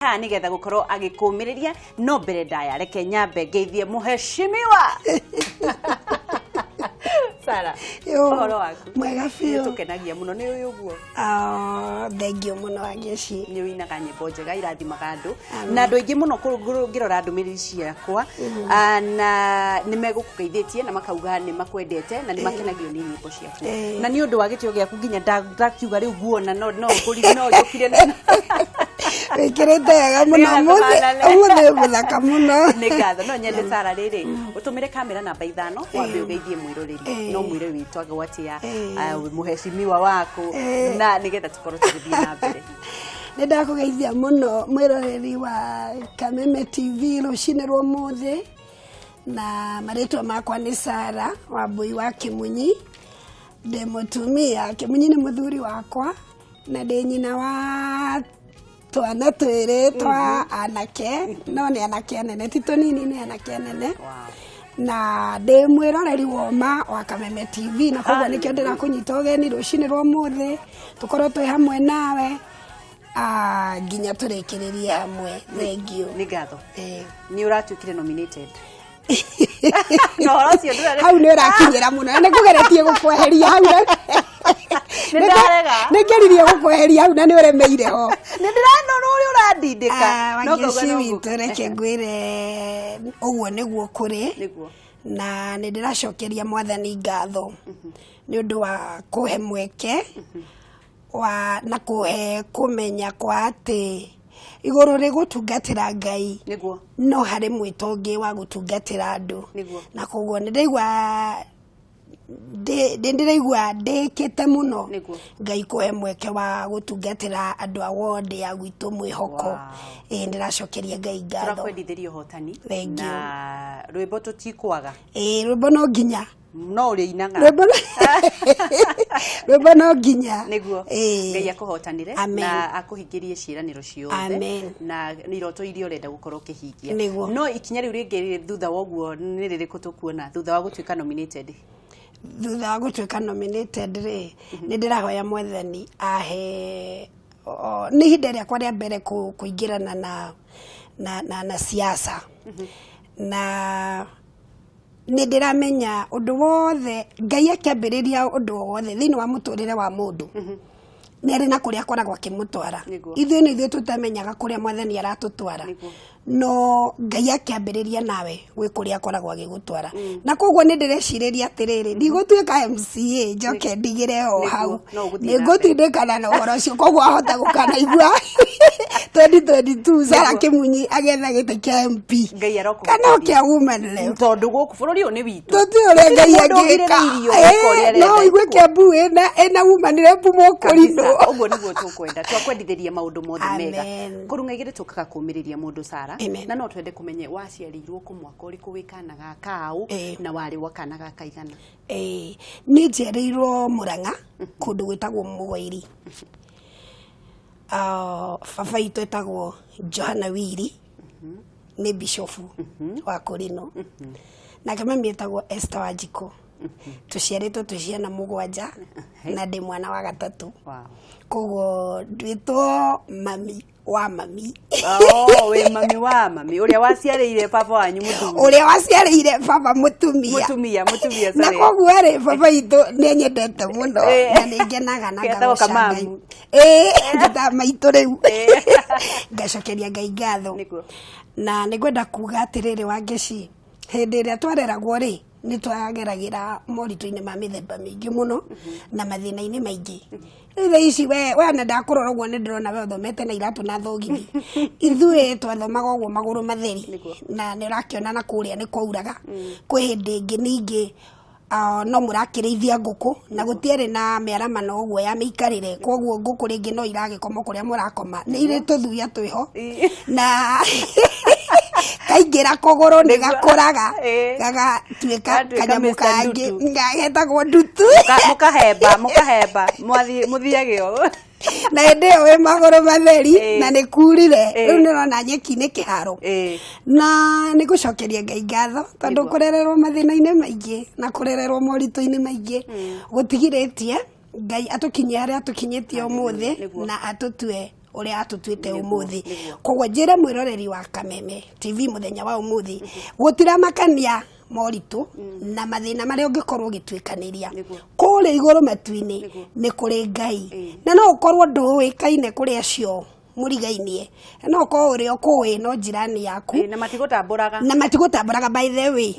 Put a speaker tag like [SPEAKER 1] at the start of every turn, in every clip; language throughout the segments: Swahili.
[SPEAKER 1] ha nigetha gukorwo agikuumiriria no mbere ndaya reke nyambe ngeithie muheshimiwa Sara horo waku
[SPEAKER 2] mwega biũ
[SPEAKER 1] tukenagia muno ni uyu guo
[SPEAKER 2] thengio muno Ageci
[SPEAKER 1] ni winaga nyimbo njega irathimaga andu na andu aingi muno ngirora ndumiri ciakwa na nimegukugeithĩtie na makauga ni makwendete na ni makenagio ni nyimbo ciaku na ni undu wa gitio giaku nginya ndakiuga riu guona no kuri no njukire
[SPEAKER 2] wikirite wega muno umuthi muthaka muno
[SPEAKER 1] ni ngatho no nyende Sara riri utumire kamera namba 5 wambe ugeithie mwiroreri no mwire witũ agwatia muheshimiwa wako na nigetha tukorwo tugithie na mbere
[SPEAKER 2] ndakugeithia muno mwiroreri wa Kameme TV rucine rwa muthi na maretwa makwa ni Sara Wambui wa Kimunyi de mutumia Kimunyi ni muthuri wakwa na de nyina wa twana twĩrĩ twa anake no nĩ anake anene ti tũnini nĩ anake anene na ndĩ mwĩroreri woma wa Kameme TV na koguo nĩkĩo ndĩrakũnyita ũgeni rũcinĩ rwa mũthĩ tũkorwo twĩ hamwe nawe nginya tũrĩkĩrĩrie hamwe thengio
[SPEAKER 1] nĩ ngatho nĩ ũratuĩkire nominated
[SPEAKER 2] hau nĩ ũrakinyĩra mũno nĩ kũgeretie gũkweheria hau Nĩngeririe gũkweheria hau na nĩ ũremeire ho
[SPEAKER 1] nĩndĩrano ũrĩa ũrandindĩka
[SPEAKER 2] no Ageci witũ reke ngwĩre ũguo nĩguo kũrĩ na nĩndĩracokeria Mwathani ngatho nĩ ũndũ wa kũhe mweke na kũhe kũmenya kwa atĩ igũrũ rĩ gũtungatĩra Ngai no harĩ mwĩto ũngĩ wa gũtungatĩra andũ na koguo nĩndaigua ndĩkĩte mũno Ngai kũhe mweke wa gũtungatĩra andũ a ward ya gwitũ Mwĩhoko ndĩracokeria Ngai ngatho
[SPEAKER 1] tũrakwendithĩria ũhotani na rwĩmbo tũtikwaga
[SPEAKER 2] rwĩmbo no nginya
[SPEAKER 1] no uri inaga
[SPEAKER 2] rwĩmbo no nginya
[SPEAKER 1] niguo Ngai akũhotanire na akũhingĩrie ciĩranĩro ciothe na iroto iria ũrenda gũkorwo ũkĩhingia no ikinya rĩu rĩngĩ thutha wa ũguo nĩ rĩrĩkũ tũkuona thutha wa gũtuĩka nominated
[SPEAKER 2] thutha wa gũtuĩka nominated rĩ nĩ ndĩrahoya Mwathani ahe nĩ ihinda rĩakwa rĩa mbere kũingĩrana na siasa na nĩ ndĩramenya ũndũ wothe Ngai akĩambĩrĩria ũndũ wothe thĩinĩ wa mũtũrĩre wa mũndũ nĩ arĩ na kũrĩa akoragwo akĩmũtwara ithuĩ tũtamenyaga kũrĩa Mwathani aratũtwara no Ngai akĩambĩrĩria nawe gwĩ kũrĩa akoragwo agĩgũtwara na koguo nĩ ndĩrecirĩria atĩrĩrĩ ndigũtuĩka MCA njoke ndigĩre o hau nĩngũtindĩkana na ũhoro ũcio koguo ahota gũkanaigua 2022 Sara Kimunyi agetha gĩtĩ kĩa MP kana kĩa woman rep
[SPEAKER 1] tondũ gũkũ bũrũri ũyũ nĩ witũ
[SPEAKER 2] tũtiũrĩa Ngai angĩka no igue Kiambu ena woman rep mũkũrinũ
[SPEAKER 1] ũguo nĩguo tũkwenda twakwendithĩria maũndũ mothe mega kũrũnga igĩrĩ tũkaga kũmĩrĩria mũndũ Sara na no twende kũmenye waciarirwo kũ mwaka ũrĩkũ wĩ kana gaka au na warĩ wa kana gaka igana
[SPEAKER 2] nĩ njereirwo Mũrang'a kũndũ gwĩtagwo Mũgwairi baba itũ etagwo Johana Wili nĩ bishofu wa Kũrinũ nake mami etagwo Esther Wanjikũ tuciarĩtwo twĩ ciana mũgwanja na ndĩ mwana wa gatatũ koguo ndwĩtwo mami wa mami
[SPEAKER 1] we mami wa mami ũrĩa waciarĩire baba wanyu mũtumia
[SPEAKER 2] ũrĩa waciarĩire baba mũtumia na koguo rĩ baba itũ nĩ nyendete mũno na nĩ ngenaga na ngacokeria maitũ rĩu ngacokeria Ngai ngatho na nĩngwenda kuga atĩrĩrĩ Wangeci hĩndĩ ĩrĩa twareragwo rĩ nĩ twageragĩra moritũ-inĩ ma mĩthemba mĩingĩ mũno na mathĩna-inĩ maingĩ thaa ici we na ndakũrora ũguo nĩ ndĩrona we ũthomete na iratũ na thogithi ithuĩ twathomaga ũguo magũrũ matheri na nĩ ũrakĩona na kũrĩa nĩ kwauraga kwĩ hĩndĩ ĩngĩ ningĩ no mũrakĩrĩithia ngũkũ na gũtiarĩ na mĩaramano ũguo ya mĩikarĩre koguo ngũkũ rĩngĩ no iragĩkoma kũrĩa mũrakoma nĩ irĩ tũthuya twĩho na kaingĩra kũgũrũ nĩ gakũraga gagatuĩka kanyamũ kangĩ getagwo ndutu
[SPEAKER 1] mũkahemba mũthiagĩo
[SPEAKER 2] na hĩndĩ ĩyo wĩ magũrũ matheri na nĩ kurire rĩu nĩrona nyeki nĩ kĩharo na nĩ gũcokeria Ngai ngatho tondũ kũrererwo mathĩna-inĩ maingĩ na kũrererwo moritũ-inĩ maingĩ gũtigirĩtie Ngai atũkinyie harĩa atũkinyĩtie ũmũthĩ na atũtue uria atutwite umuthi kogwo njire mwiroreri wa Kameme TV muthenya wa umuthi gutira makania moritu na mathina maria ungikorwo gitwikaniria kuri iguru matuini ni kuri Ngai na no ukorwo nduikaine kuri acio murigainie no ko uri okuwi no jirani yaku
[SPEAKER 1] na
[SPEAKER 2] matigutamburaga by the way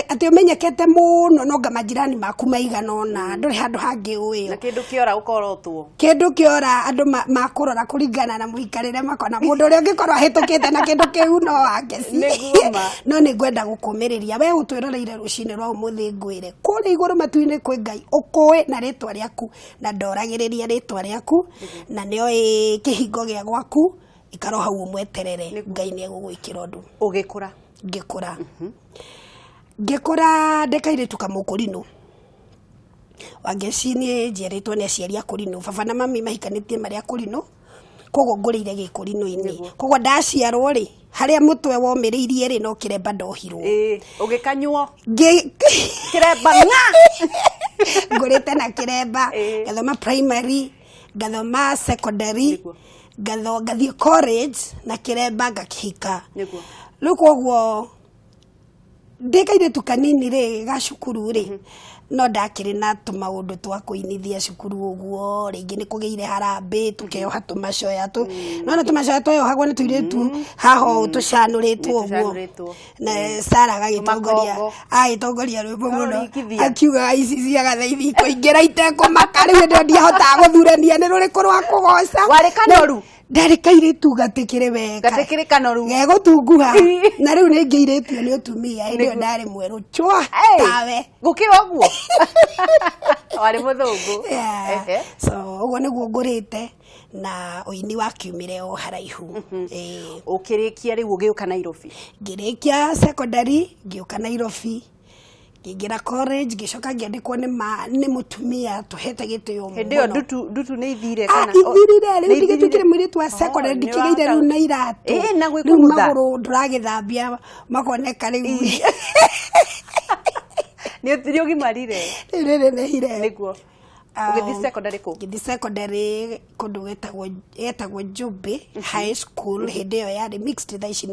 [SPEAKER 2] ate umenyekete muno no ngamajirani maku maiganona nduri handu hangi uyo
[SPEAKER 1] na kindu kiora ukorotwo
[SPEAKER 2] kindu kiora andu makurora kuringana na muikarire makona mundu uri ungikorwo hitukite na kindu kiu no angeci no ni ngwenda gukumiriria we utwiroreire rucine rwa umuthi ngwire kuri iguru matuini kwi Ngai ukuwe na ritwa riaku na ndoragiriria ritwa riaku na nio kihingo gia gwaku ikaro hau umweterere Ngai ni egugwikira undu ngikura ngikura ndekaire tukamukurino wangecini njeretwo ni aciari akurino baba na mami mahikanitie mari akurino kogo ngurire gikurino ini kogo ndaciarwo ri haria mutwe womiriirie ri no kiremba ndohirwo
[SPEAKER 1] ugikanywo
[SPEAKER 2] kiremba ngurite na kiremba gathoma primary gathoma secondary gathie college na kiremba ngakihika riu koguo ndekaire tukanini ri gacukuru ri no ndakiri na tumaundu twa kuinithia cukuru uguo ringi ni kugeire harambe tukeoha tumacoya tu no na tumacoya twoyohagwo ni tuiretu haho tucanuritwo uguo na Sara agitongoria rwimbo muno akiuga ici cia gatheithi kuingira itekumaka riu ndio ndiahota guthurania ni ruriku rwa kugoca
[SPEAKER 1] wari kanoru
[SPEAKER 2] ndarekaire tu gatikire wega
[SPEAKER 1] gatikire kanoru
[SPEAKER 2] gego tunguha na riu ni ngeiretio ni utumia ndio ndari mweru chwa tawe
[SPEAKER 1] gukira uguo wari muthungu
[SPEAKER 2] so uguo niguo ngurite na uini wa kiumire o haraihu
[SPEAKER 1] ukirikia riu ugiuka Nairobi
[SPEAKER 2] ngirikia secondary ngiuka Nairobi ngira college gicoka ngiandikwo ni mutumia tuhete gitio muno
[SPEAKER 1] ndio ndutu ni ithire kana
[SPEAKER 2] ithire riu ndigikire mwiritu wa secondary ndikigeire riu na iratu
[SPEAKER 1] na gwikumuda
[SPEAKER 2] maguru nduragithambia makoneka riu
[SPEAKER 1] ni ugimarire
[SPEAKER 2] rere hire
[SPEAKER 1] niguo ugithi secondary ko
[SPEAKER 2] ngithi secondary kundu getagwo Njumbi high school hindi yo yari mixed thaici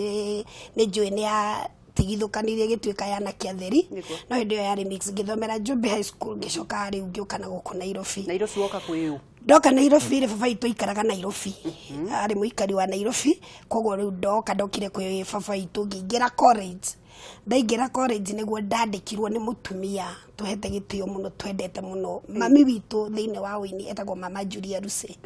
[SPEAKER 2] ni join ya tigithukanirie gitwika yana kiatheri no hindi yo yari mixed ngithomera Njumbi high school ngicoka riu ngiuka na guku Nairobi
[SPEAKER 1] woka kwiu
[SPEAKER 2] ndoka Nairobi ri baba itu ikaraga Nairobi ari muikari wa Nairobi koguo riu ndokire kwi baba itu ngingira college ndaingira college niguo ndandikirwo ni mutumia tuhete gitio muno twendete muno mami witu thiine wa wini etagwo mama Julia Ruse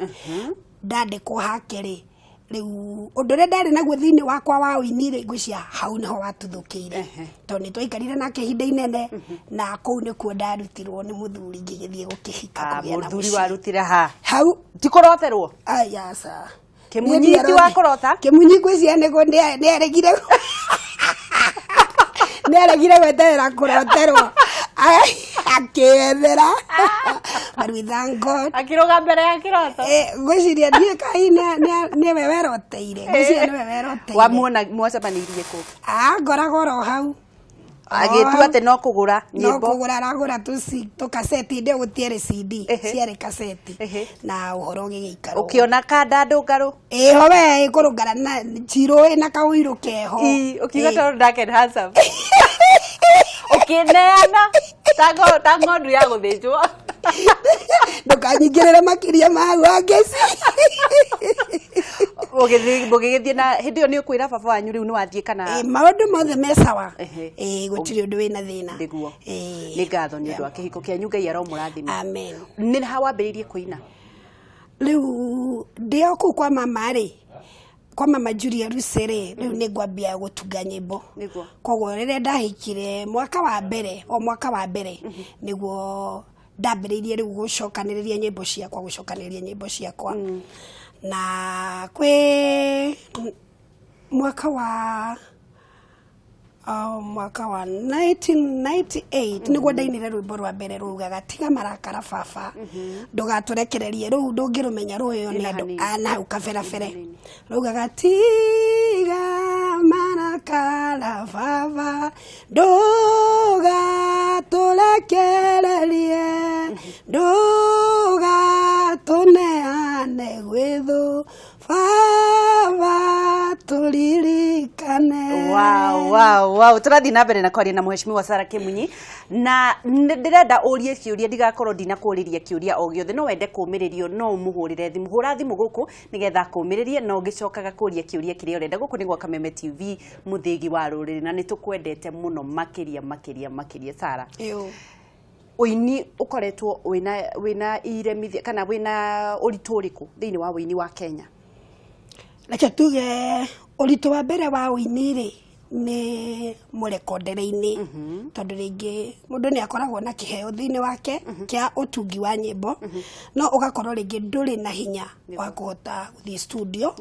[SPEAKER 2] ndandikwo hakeri riu undure ndari naguo thiine wakwa wa wini ri ngwicia hau niho watuthukiire to ni twaikarire nake hinda inene na kou nikuo ndarutirwo ni muthuri ngigithie gukihika kugea na
[SPEAKER 1] muthuri warutire hau
[SPEAKER 2] tikoroterwo ayasa
[SPEAKER 1] kimunyi ti wakorota
[SPEAKER 2] kimunyi ngwicia nigo nderegire neregire gweterera kuroterwo akiethera but thank God
[SPEAKER 1] akiroga mbere ya kiroto
[SPEAKER 2] ngwiciria ndie kai ni we weroteire ngwiciria ni we weroteire
[SPEAKER 1] wamuona mwacemanirie ku
[SPEAKER 2] ngoragoro hau
[SPEAKER 1] agitua ate no kugura nyimbo
[SPEAKER 2] no kugura ragura tu kaseti ndio gutiere CD ciare kaseti na uhoro gigiikaro
[SPEAKER 1] ukiona kanda ndungaru
[SPEAKER 2] ho we ikurungara na chiro na kawiru keho
[SPEAKER 1] ukiga to ndake handsome ukineana tango ndu ya guthijwo
[SPEAKER 2] ndukanyingirira makiria ma wangeci
[SPEAKER 1] bogegethie na hindi yo ni ukwira baba wanyu riu ni wathie kana
[SPEAKER 2] maundu mothe mesawa gutiri undu wina thina
[SPEAKER 1] niguo ni ngatho ni undu wa kihiko kianyu Ngai aro murathime
[SPEAKER 2] amen
[SPEAKER 1] ni hawambiririe kuina
[SPEAKER 2] riu ndio ku kwa mama ri kwa mama Julia Ruse riu ni ngwambia gutunga nyimbo koguo rire ndahikire mwaka wa mbere niguo ndambiririe riu gucokaniriria nyimbo ciakwa na kwe mwaka wa 1998 niguo ndainire rwimbo rwa mbere rugaga tiga marakara baba ndugaturekererie riu ndungirumenya ruyo ni andu hau kaberabere rugaga tiga marakara baba ndugaturekererie ndugatuneane gwithu
[SPEAKER 1] wow turathi na mbere na kwaria na mheshimiwa Sarah Kimunyi na ndirenda urie kiuria ndigakorwo ndina kuriria kiuria o giothe no wende kumiririo no umuhurire thimu hura thimu guku nigetha kumiririe no gicokaga kuria kiuria kiria urenda guku ni gwa Kameme TV muthigi wa ruriri na nitukwendete muno makiria Sarah uini ukoretwo wina iremithia kana wina uritu uriku thiini wa uini wa Kenya
[SPEAKER 2] Reke tuge uritu wa mbere wa uini ri ni murekondere-ini tondu ringi mundu ni akoragwo na kiheo thiini wake kia utungi wa nyimbo no ugakorwo ringi nduri na hinya wa kuhota guthii studio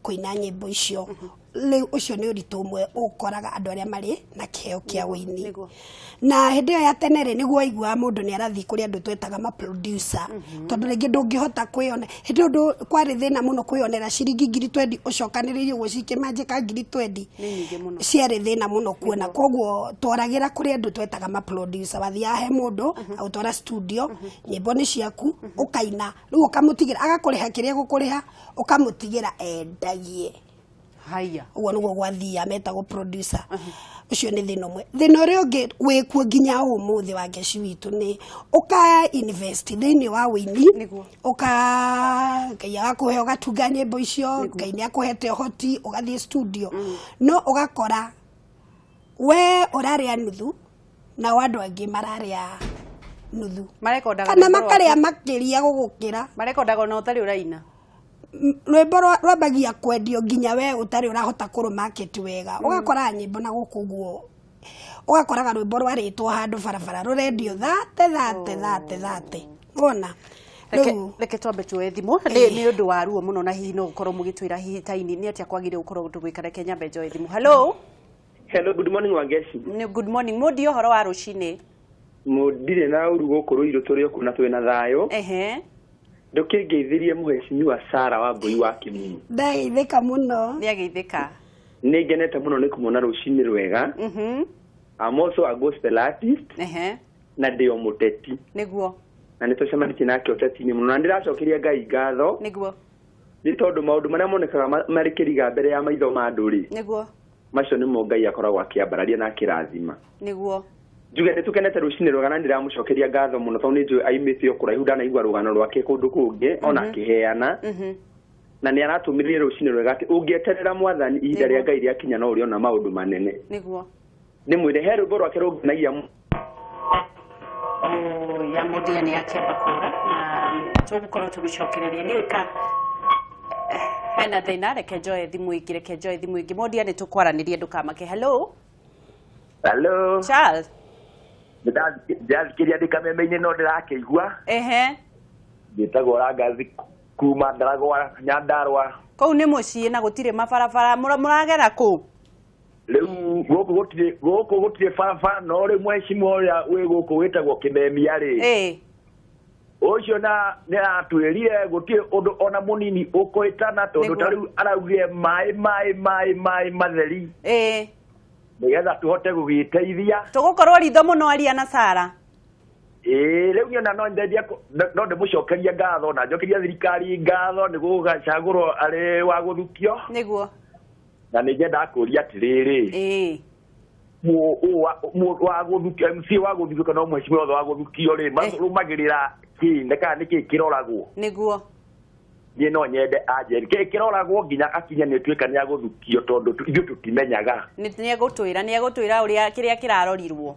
[SPEAKER 2] kuina nyimbo icio riu ucio ni uritu umwe ukoraga andu aria mari na kiheo kia uini na hindi yo ya tene ri niguo igua mundu ni arathi kuri andu twetaga ma producer tondu ringi ndungihota kwiyone hindi ndu kwari thina muno kwiyonera ciringi 20 ucokaniririe uguo cikimajika 20 ciari thina muno kuona koguo tworagira kuri andu twetaga ma producer wathia he mundu autora studio nyimbo ni ciaku ukaina riu ukamutigira agakuriha kiria gukuriha ukamutigira endagie
[SPEAKER 1] haya
[SPEAKER 2] uguo niguo gwathia metagwo producer ucio ni thina mwe thina uria ungi wikuo nginya umuthi wa ngeci witu ni uka invest thiini wa wini uka kaya kuhe ugatunga nyimbo icio ngai ni akuhete hoti ugathie studio no ugakora we uraria nuthu na wandu angi mararia nuthu kana makaria makiria gugukira
[SPEAKER 1] marekondaga no utari uraina
[SPEAKER 2] rwimbo rwambagia kwendio nginya we utari urahota kuru market wega ugakora nyimbo na gukuguo ugakoraga rwimbo rwaritwo handu barabara rurendio thate wona
[SPEAKER 1] reke twambe tuwe thimu ni undu wa ruo muno na hihi no gukorwo mugitwira hihi taini ni atia kwagire gukorwo tugwikara Kenya mbe njoe thimu hello
[SPEAKER 3] good morning Wangeci
[SPEAKER 1] good morning mudi horo wa rucini
[SPEAKER 3] mudire na urugo kuruiro turi kuna twina thayo ndukingeithirie muheshimiwa Sarah Wambui wa Kimunyi
[SPEAKER 2] ndageithika muno
[SPEAKER 1] ni ageithika
[SPEAKER 3] ni ngenete muno ni kumona rucini rwega I'm also a gospel artist na ndio muteti
[SPEAKER 1] niguo
[SPEAKER 3] na nitucemanitie nake uteti-ini muno na ndiracokeria Ngai ngatho
[SPEAKER 1] niguo
[SPEAKER 3] ni tondu maundu maria monekaga mari kiriga mbere ya maitho ma nduri
[SPEAKER 1] niguo
[SPEAKER 3] macio nimo Ngai akoragwo akiambararia na kirathima
[SPEAKER 1] niguo
[SPEAKER 3] Juga nitukenete rucini rwega na ndiramucokeria ngatho muno tondu nijui aimite kuraihu ndanaigua rugano rwake kundu kungi ona kiheana na ni aratumirie rucini rwega ati ungieterera mwathani ihinda ria Ngai riakinya no uriona maundu manene
[SPEAKER 1] niguo
[SPEAKER 3] ni mwire he rwimbo rwake runginagia
[SPEAKER 1] ya mudia ni akeba kura na tugukorwo tugicokereria ni ka hena thina reke njoe thimu ingi mudia ni tukwaranirie ndukamake hello Charles
[SPEAKER 4] Kiria Kameme-ini no ndirakeigua ngitagwo Rangathi kuma Ndaragwa Nyandarua
[SPEAKER 1] kou ni mucii na gutire mabarabara muragera ku
[SPEAKER 4] riu guku gutire barabara no ri mheshimiwa uria wi guku witagwo Kimemia ri ucio na ni atwirire gutire undu ona munini ukuitana tondu tariu araugire mai matheri nigetha tuhote gugiteithia
[SPEAKER 1] tugukorwo ritho muno aria na Sarah
[SPEAKER 4] riu nyona no ndendia no ndimucokeria ngatho na njokeria thirikari ngatho ni gugacagurwo ari wa guthukio
[SPEAKER 1] niguo
[SPEAKER 4] na nigenda akuria atiriri wa guthukio MC wa guthukio kana mheshimiwa wa guthukio ri marumagirira kindeka niki kiroragwo
[SPEAKER 1] niguo
[SPEAKER 4] ni no nyende ajeri kiroragwo nginya akinya ni twika ni aguthukio tondu ithu tutimenyaga
[SPEAKER 1] ni agutwira uria kiria kirarorirwo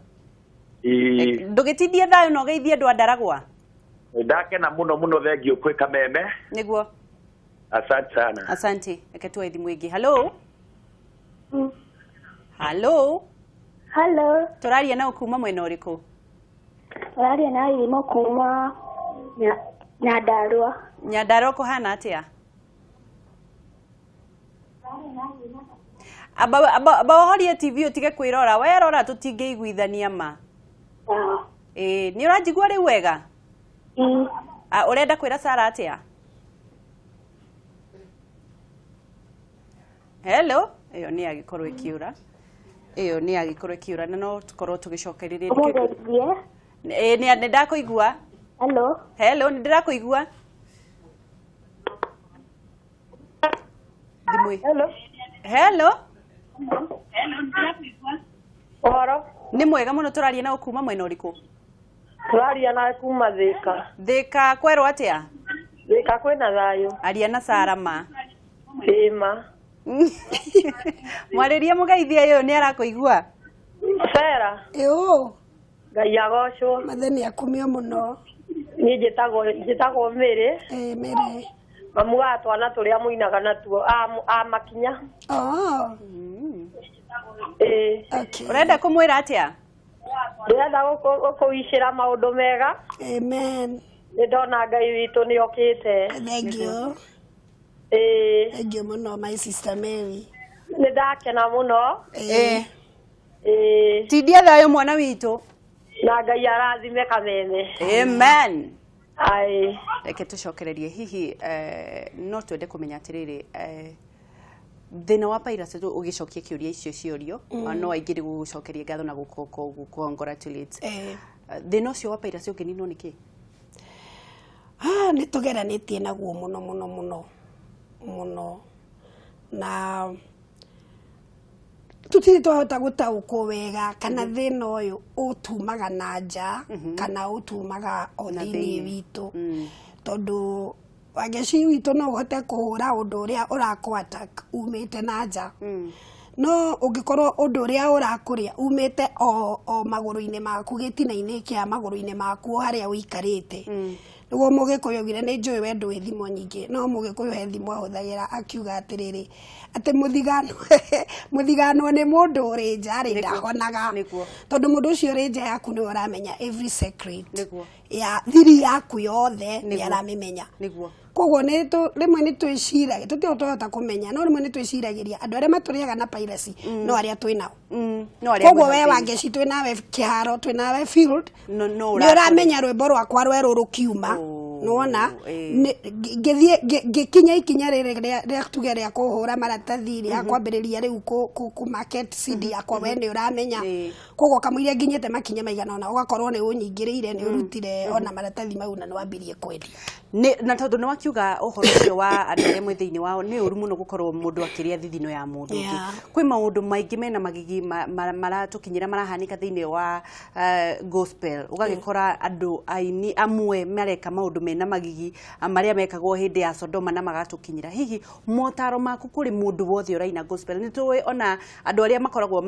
[SPEAKER 1] ndugitithie thayo no geithie andu Ndaragwa
[SPEAKER 4] ndakena muno thengio kwi Kameme
[SPEAKER 1] niguo
[SPEAKER 4] asante sana
[SPEAKER 1] asante reke tuwe thimu ingi hello turaria na ukuma mwena uriku
[SPEAKER 5] turaria na irimo kuma
[SPEAKER 1] Nyandarua kuhana atia aba horia TV utige kwirora werora tutingeiguithania ma ni urajigua ri wega urenda kwira Sarah atia hello iyo ni agikorwo ikiura na no tukorwo tugicokereria ni ndakuigua hello ni ndirakuigua
[SPEAKER 5] Hello.
[SPEAKER 1] Hello.
[SPEAKER 6] Oro.
[SPEAKER 1] Ni mwega muno turaria na ukuma mwena uriku?
[SPEAKER 6] Turaria na kuma Thika.
[SPEAKER 1] Thika kwerwo atia?
[SPEAKER 6] Thika kwina thayo.
[SPEAKER 1] Aria na Sarama.
[SPEAKER 6] Ima.
[SPEAKER 1] Mwariria mugeithia yo ni arakuigua?
[SPEAKER 6] Sera.
[SPEAKER 2] Yo.
[SPEAKER 6] Ngai agocwo.
[SPEAKER 2] Matheni akumio muno.
[SPEAKER 6] Ni njitagwo Mary.
[SPEAKER 2] Mary.
[SPEAKER 6] Mamu wa twana turia muinaga natuo a makinya.
[SPEAKER 2] Oh.
[SPEAKER 1] Okay. Urenda kumwira atia?
[SPEAKER 6] Ndenda gukuishira maundu mega.
[SPEAKER 2] Amen.
[SPEAKER 6] Ni ndona Ngai witu ni okite.
[SPEAKER 2] Thank you. Thank you muno my sister Mary.
[SPEAKER 6] Ni ndakena muno.
[SPEAKER 1] Tidia thayo mwana witu.
[SPEAKER 6] Na Ngai arathime kamene.
[SPEAKER 1] Amen.
[SPEAKER 6] Ai.
[SPEAKER 1] Reke tucokererie hihi no twende kumenya atiriri thina wa Pirates ugicokia kiuria icio ciorio no aingiri gugucokeria ngatho na congratulate thina ucio wa Pirates ukininwo niki
[SPEAKER 2] ni tugeranitie naguo muno na tutiri twahota gutaukwo wega kana thina uyu utumaga na nja kana utumaga othini witu tondu wageci witu no uhote kuhura undu uria urakwata umite na nja no ungikorwo undu uria urakuria umite o maguru-ini maku gitina-ini kia maguru-ini maku haria wikarite niguo Mugikuyu augire ni njui we ndui thimo nyingi no Mugikuyu he thimo ahuthagira akiuga atiriri ati muthigano ni mundu uri nja ri ndahonaga tondu mundu ucio uri nja yaku ni uramenya every secret ya thiri yaku yothe ni aramimenya koguo rimwe ni twiciragia tutihota kumenya no rimwe ni twiciragiria andu aria maturiaga na Pirates no aria twinao koguo we Wangeci twinawe kiharo twinawe field ni uramenya rwimbo rwakwa rweru rukiuma nuona gikinya ikinya ria tuge ria kuhura maratathi ria kwambiriria riu ku market CD yakwa we ni uramenya koguo kamuiria nginyete makinya maigana ona ugakorwo ni unyingirire ni urutire ona maratathi mau na nwambirie kwendia
[SPEAKER 1] na tondu ni wakiuga uhoro ucio wa andu aria mwe thiini wao ni uru muno gukorwo mundu akiria thithino ya mundu ungi kwi maundu maingi mena magigi maratukinyira marahanika thiini wa gospel ugagikora andu aini amwe mareka maundu mena magigi maria mekagwo hindi ya Sodoma na magatukinyira hihi motaro maku kuri mundu wothe uraina gospel ni tuwe ona andu aria makoragwo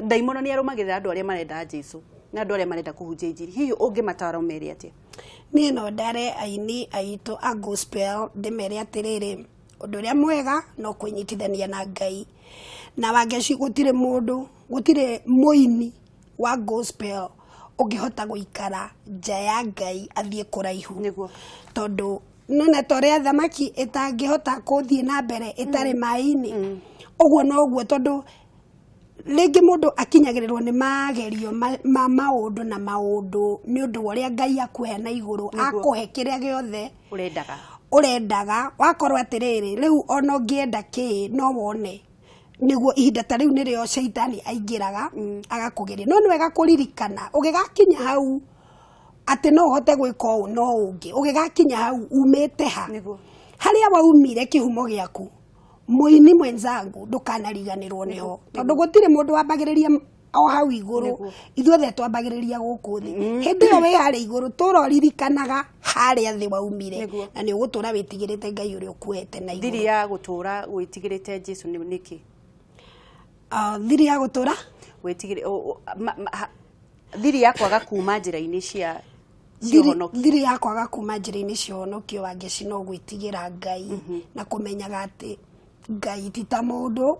[SPEAKER 1] daimono ni arumagirira andu aria marenda Jesu na andu aria marenda kuhunjia injiri hihi ungi mataro meri atia
[SPEAKER 2] ni no ndare aini aitu a gospel ndemere atiriri undu uria mwega no kwinyitithania na Ngai na Wangeci gutire mundu gutire muini wa gospel ungihota guikara nja ya Ngai athie kuraihu
[SPEAKER 1] niguo
[SPEAKER 2] tondu nona toria thamaki itangihota kuthie na mbere itari mai-ini uguo no uguo tondu lingi mundu akinyagirirwo ni magerio ma maundu na maundu ni undu uria Ngai akuhe na iguru akuhe kiria giothe urendaga wakorwo atiriri riu ona ngienda ki no wone niguo ihinda ta riu nirio shaitani aingiraga agakugeria no niwega kuririkana ugigakinya hau ati no uhote gwika uu no ungi ugigakinya hau umite ha haria waumire kihumo giaku muini mwenzangu ndukanariganirwo niho tondu gutire mundu wambagiriria o hau iguru ithuothe twambagiriria guku thi hindi yo we hari iguru turoririkanaga haria thi waumire na ni ugutura witigirite Ngai uria ukuete na iguru
[SPEAKER 1] thiri ya gutura witigirite Jesu ni niki
[SPEAKER 2] thiri ya gutura
[SPEAKER 1] witigire thiri ya kwaga kuma njira-ini cia
[SPEAKER 2] thiri ya kwaga kuma njira-ini cia honokio Wangeci no gwitigira Ngai na kumenyaga ati Ngai ti ta mundu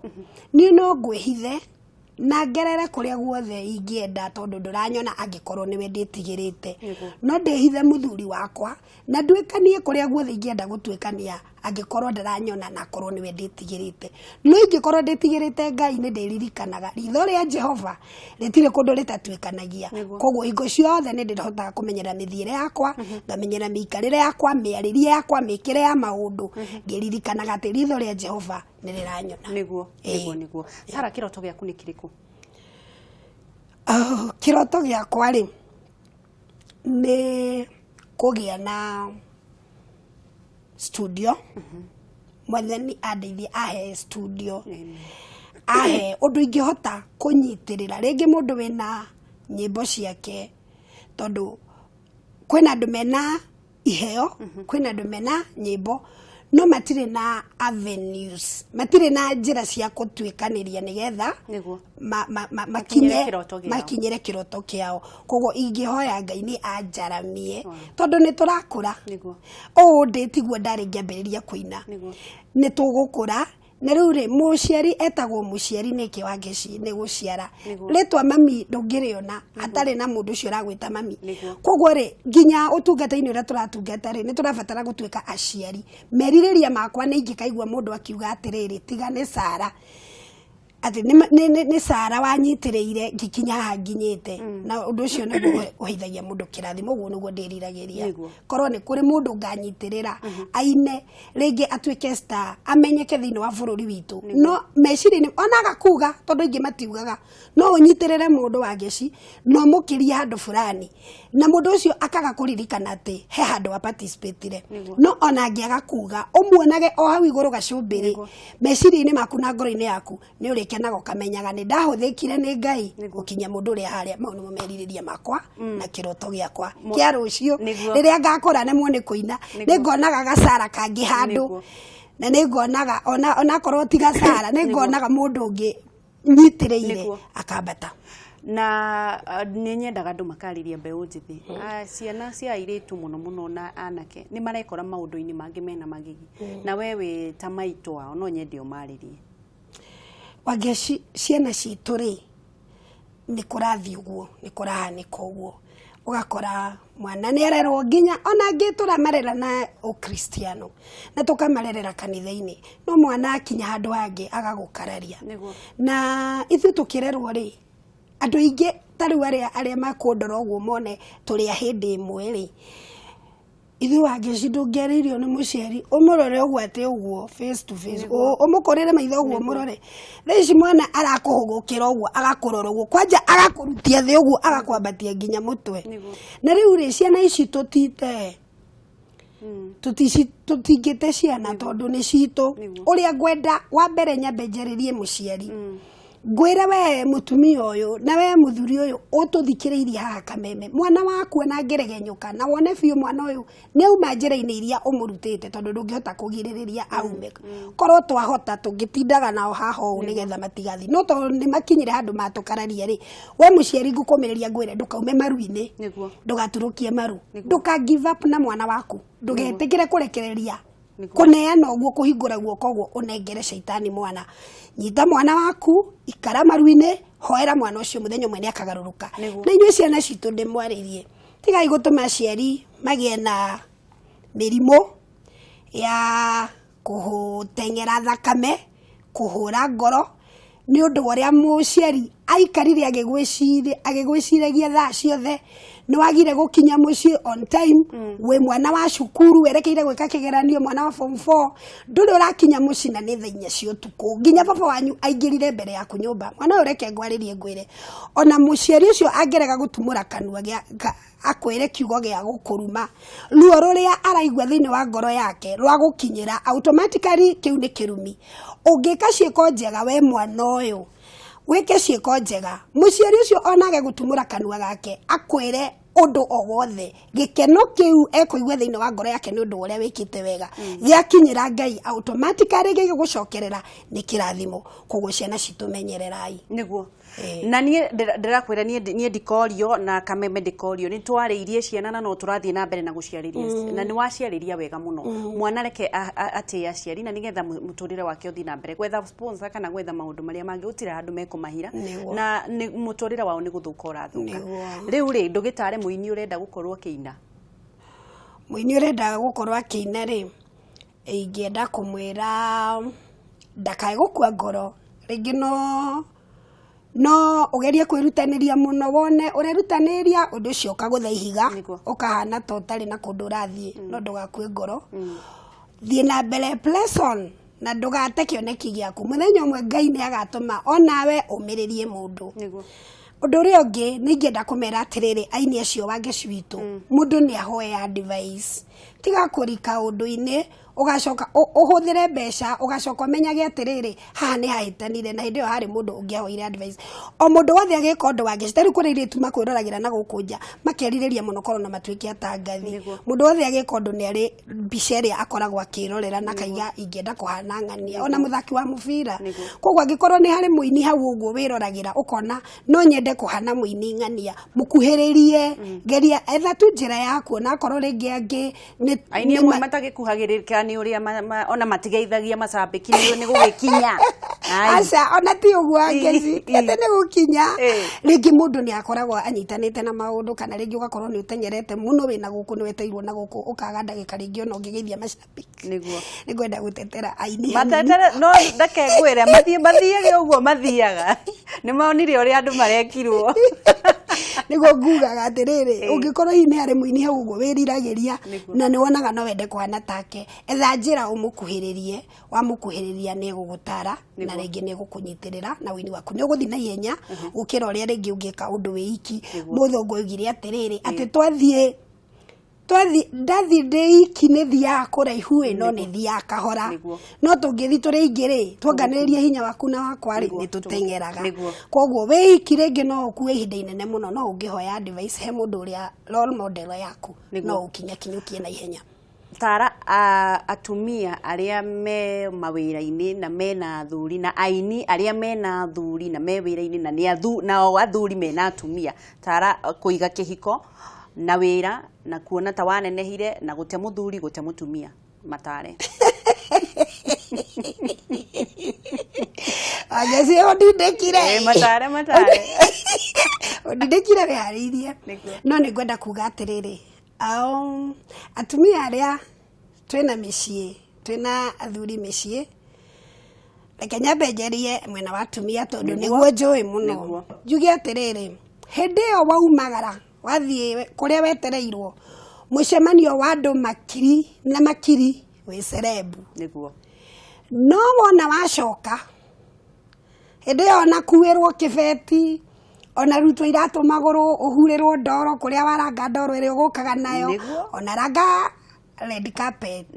[SPEAKER 2] ni no ngwihithe na ngerere kuria guothe ingienda tondu nduranyona angikorwo niwe nditigirite no ndihithe muthuri wakwa na ndwikanie kuria guothe ingienda gutwikania angikorwo ndaranyona na korwo niwe nditigirite no ingikorwo nditigirite Ngai ni ndiririkanaga ritho ria Jehova ritire kundu ritatwikanagia koguo hingo ciothe ni ndirahota kumenyera mithiire yakwa ngamenyera miikarire yakwa miaririe yakwa mikire ya maundu ngiririkanaga ati ritho ria Jehova ni riranyona
[SPEAKER 1] niguo Sara kiroto giaku ni kiriku
[SPEAKER 2] kiroto giakwa ri ni kugia na studio mwathani andeithie ahe studio ahe undu ingihota kunyitirira ringi mundu wina nyimbo ciake tondu kwina andu mena iheo kwina andu mena nyimbo no matire na avenues matire na njira cia gutwikaniria nigetha makinyere kiroto kiao koguo ingihoya Ngai ni anjaramie tondu ni turakura ndigwo ndari ngiambiriria kuina ni tugukura na riu ri muciari etagwo muciari niki wa Ngeci ni guciara ritwa mami ndungiriona atari na mundu ucio ragwita mami koguo ri nginya utungata-ini uria turatungata ri ni turabatara gutwika aciari meririria makwa ni ingikaigua mundu akiuga atiriri tiga ni Sara ati ni Sara wanyitiriire ngikinya haha nginyite na undu ucio ni guheithagia mundu kirathimo guo niguo ndiriragiria korwo ni kuri mundu nganyitirira aine ringi atwike star amenyeke thiini wa bururi witu no meciri onaga kuga tondu ingi matiugaga no unyitirire mundu wa Ngeci no mukiria handu fulani na mundu ucio akaga kuririkana ati he handu wa participate no ona ngiaga kuga umuonage o hau iguru gacumbiri meciri-ini maku na ngoro-ini yaku ni uri kenaga ukamenyaga ni ndahuthikire ni Ngai gukinya mundu uri haria mau nimo meririria makwa na kiroto giakwa kia rucio riria ngakora nemwo ni kuina ni ngonaga gacara kangi handu na ni ngonaga ona korwo ti gacara ni ngonaga mundu ungi nyitiriire akambata
[SPEAKER 1] na ni nyendaga andu makariria mbeu njithi ciana cia airitu muno na anake ni marekora maundu-ini mangi mena magigi na wewe ta maitu wao no nyende umaririe
[SPEAKER 2] wa Ngeci ciana citu ri ni kurathi uguo ni kurahanika uguo ugakora mwana ni arerwo nginya ona ngitura marera na ukristiano na tukamarerera kanitha-ini no mwana akinya handu hangi agagukararia na ithu tukirerwo ri andu ingi tariu aria makundora uguo mone turi a hindi imwe ri ithu wa Ngeci ndungeririo ni muciari umurore uguo ati uguo face to face umukorere maitho uguo murore thaici mwana arakuhugukira uguo agakurora uguo kwanja agakurutia thi uguo agakwambatia nginya mutwe na riu ri ciana ici tutite tutingite ciana tondu ni citu uria ngwenda wa mbere nyambe njaririe muciari ngwira we mutumia uyu na we muthuri uyu ututhikiriirie haha kameme mwana waku na ngeregenyuka na wone biu mwana uyu ni auma njira-ini iria umurutite tondu ndungihota kugiririria aume korwo twahota tungitindaga nao haha uu nigetha matigathi no tondu ni makinyire handu matukararia ri we muciari ngukumiriria ngwire ndukaume maru-ini ndugaturukie maru nduka give up na mwana waku ndugetikire kurekereria kuneana uguo kuhingura guoko uguo unengere shaitani mwana nyita mwana waku ikara maru-ini hoera mwana ucio muthenya umwe ni akagaruruka na inyuĩ ciana citu ndimwaririe tigai gutuma aciari magie na mirimu ya kuhutengera thakame kuhura ngoro ni undu uria muciari aikarire agigwiciragia thaa ciothe ni wagire gukinya mucii on time we mwana wa cukuru werekeire gwika kigeranio mwana wa form 4 nduri urakinya mucii na ni thaa 4 cia utuku nginya baba wanyu aingirire mbere yaku nyumba mwana ureke ngwaririe ngwire ona muciari ucio angerega gutumura kanua akwire kiugo gia gukuruma ruo ruria araigua thiini wa ngoro yake rwa gukinyira automatically kiu ni kirumi ungika ciiko njega we mwana uyu wike ciiko njega muciari ucio onage gutumura kanua gake akwire undu o wothe gikeno kiu ekuigua thiini wa ngoro yake ni undu uria wikite wega giakinyira Ngai automatically gigucokerera ni kirathimo koguo ciana citumenyererai
[SPEAKER 1] niguo na nie ndirakwira nie ndikorio na kameme ndikorio ni twariirie ciana na no turathie na mbere na guciariria na ni waciariria wega muno mwana reke ati aciari na nigetha muturire wake uthi na mbere gwetha sponsor kana gwetha maundu maria mangi utira handu mekumahira na ni muturire wao ni guthuka urathuka riu ri ndugitare muini urenda gukorwo kiina
[SPEAKER 2] muini urenda gukorwo kiina ri ingienda kumwira ndakae gukua ngoro ringi no ugerie kwirutaniria muno wone urerutaniria undu ucio ukagutha ihiga ukahana to tari na kundu rathie no ndugakue ngoro thie na mbere lesson na ndugate kioneki giaku muthenya umwe Ngai ni agatuma onawe umiririe mundu undu uria ungi ningienda kumera atiriri aini acio wa Ngeci witu mundu ni ahoya advice tiga kurika undu-ini ugacoka uhuthire mbeca ugacoka menyage atiriri haha ni hahitanire na ndio hari mundu ungiahoire advice o mundu wothe agika undu wake citari kurire tu makwirораgira na gukunja makerireria muno korona matwiki atangathi mundu wothe agika undu ni ari biceria akoragwo akirorera na kaiga ingienda kuhana ng'ania ona muthaki wa mubira koguo angikorwo ni hari muini hau uguo wiroragira ukona no nyende kuhana muini ng'ania mukuhiririe geria etha tu njira yaku na korwo ringi angi
[SPEAKER 1] aini amwe matagikuhagirika ni uria ona matigeithagia macambiki ni gugikinya
[SPEAKER 2] aca ona ti uguo angezi ate ni gukinya ringi mundu ni akoragwo anyitanite na maundu kana ringi ugakorwo ni utenyerete muno wina guku ni weteirwo na guku ukaga ndagika ringi ona ungigeithia macambiki
[SPEAKER 1] niguo
[SPEAKER 2] nigwenda gutetera aini
[SPEAKER 1] matetera no ndake ngwira mathiage uguo mathiaga ni maonire uria andu marekirwo
[SPEAKER 2] niguo ngugaga atiriri ungikorwo hine hari muini hau uguo wiriragiria na ni wonaga no wende kuhana take etha njira umukuhiririe wamukuhiriria ni gugutara na ringi ni gukunyitirira na wini waku ni uguthi na ihenya gukira uria ringi ungika undu wiki muthongo ugire atiriri ati twathie ndathi ndeiki ni thia kuraihu ino ni thia kahora no tungithi turi ingiri twanganiririe hinya waku na wakwa ri ni tutengeraga koguo weiki ringi no ukue ihinda inene muno no ungihoya advice he mundu uria role model yaku no ukinya kinyukie na ihenya
[SPEAKER 1] Tara atumia aria me mawira-ini na mena athuri na aini aria mena athuri na me wira-ini na ni nao athuri mena atumia Tara kuiga kihiko na wira na kuona ta wanenehire na gute muthuri gute mutumia matare
[SPEAKER 2] agezi odindekire
[SPEAKER 1] matare
[SPEAKER 2] odindekire we hariria no ni gwenda kuga atiriri atumia aria twina micii twina athuri micii reke nyambe njerie mwena wa atumia tondu niguo njui muno njuge atiriri hindi iyo waumagara wathie kuria wetereirwo mucemanio wa andu makiri na makiri wi cerebu
[SPEAKER 1] niguo
[SPEAKER 2] no wona wacoka hindi iyo na kuwirwo kibeti ona rutwo iratu maguru uhurirwo ndoro kuria waranga ndoro iri ugukaga nayo ona ranga red carpet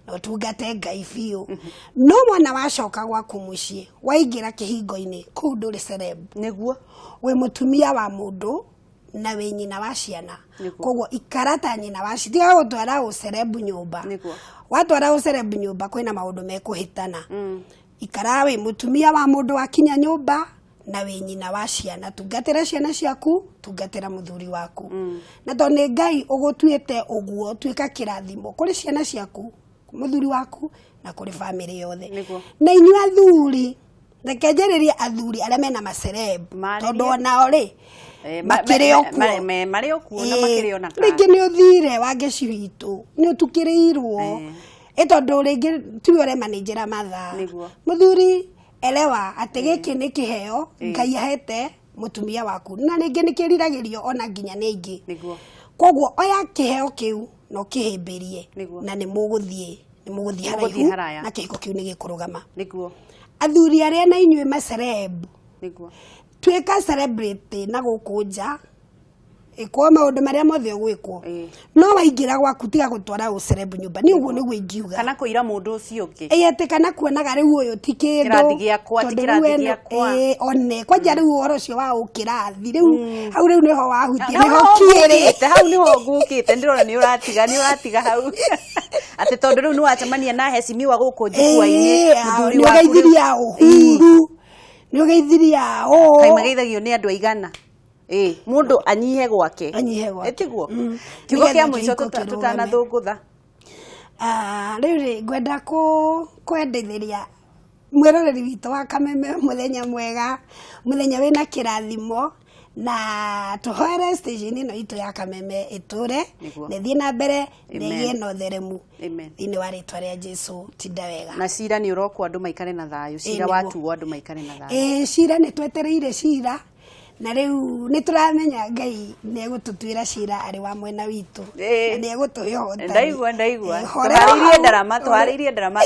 [SPEAKER 2] no tungate ngai biu no mwana wacoka gwaku mucii waingira kihingo-ini kuu nduri cerebu
[SPEAKER 1] niguo
[SPEAKER 2] we mutumia wa mundu na we nyina wa ciana koguo ikarata nyina wa ciana tiga gutwara ucerebu nyumba watwara ucerebu nyumba kwina maundu mekuhitana ikara we mutumia wa mundu wakinya nyumba na we nyina wa ciana tungatira ciana ciaku tungatira muthuri waku na to ni ngai ugutuite uguo tuika kirathimo kuri ciana ciaku muthuri waku na kuri family yothe na inyu athuri rekenjeriria athuri aria mena macerebu tondu onao ri makiri
[SPEAKER 1] okuo na makiri ona
[SPEAKER 2] ringi ni uthire wange ciitu ni utukirirwo tondu ringi tiwe ure manejera matha muthuri elewa ati giki ni kiheo ngai ahete mutumia waku na ringi ni kiriragirio ona nginya ni ingi koguo oya kiheo kiu no kihimbirie na ni muguthie haraihu na kihiko kiu ni gikurugama athuri aria na inyue macerebu twika celebrate na gukunja ikwa maundu maria mothe gwikwo no waingira gwaku tiga gutwara ucerebu nyumba ni uguo niguo ingiuga
[SPEAKER 1] kana kuira mundu ucio ungi
[SPEAKER 2] ete kana kuonaga riu uyu ti kindu
[SPEAKER 1] kirathi giakwa
[SPEAKER 2] one kwanja riu uhoro ucio wa ukirathi riu hau riu niho wahutia niho kiiri
[SPEAKER 1] hau niho ngukite ndirona ni uratiga hau ati tondu riu ni wacemania na hecimiwa guku njukua-ini muthuri waku
[SPEAKER 2] geithiria uhuru ni ugeithiria
[SPEAKER 1] kai mageithagio ni andu aigana mundu anyihe gwake etiguo kiugo kia muico tutanathungutha
[SPEAKER 2] riu ngwenda kwendithiria mwiroreri witu wa Kameme muthenya mwega muthenya wina kirathimo na tuhoere station ino itu ya Kameme iture nithie na mbere nigie na utheremu thini wa ritwa ria Jesu tinda wega
[SPEAKER 1] na cira ni urokwo andu maikare na thayu cira watu andu maikare na thayu
[SPEAKER 2] cira ni twetereire cira na riu ni turamenya ngai ni egututwira cira ari wa mwena witu na ni egutuhe hotani
[SPEAKER 1] ndaigua twaririe ndarama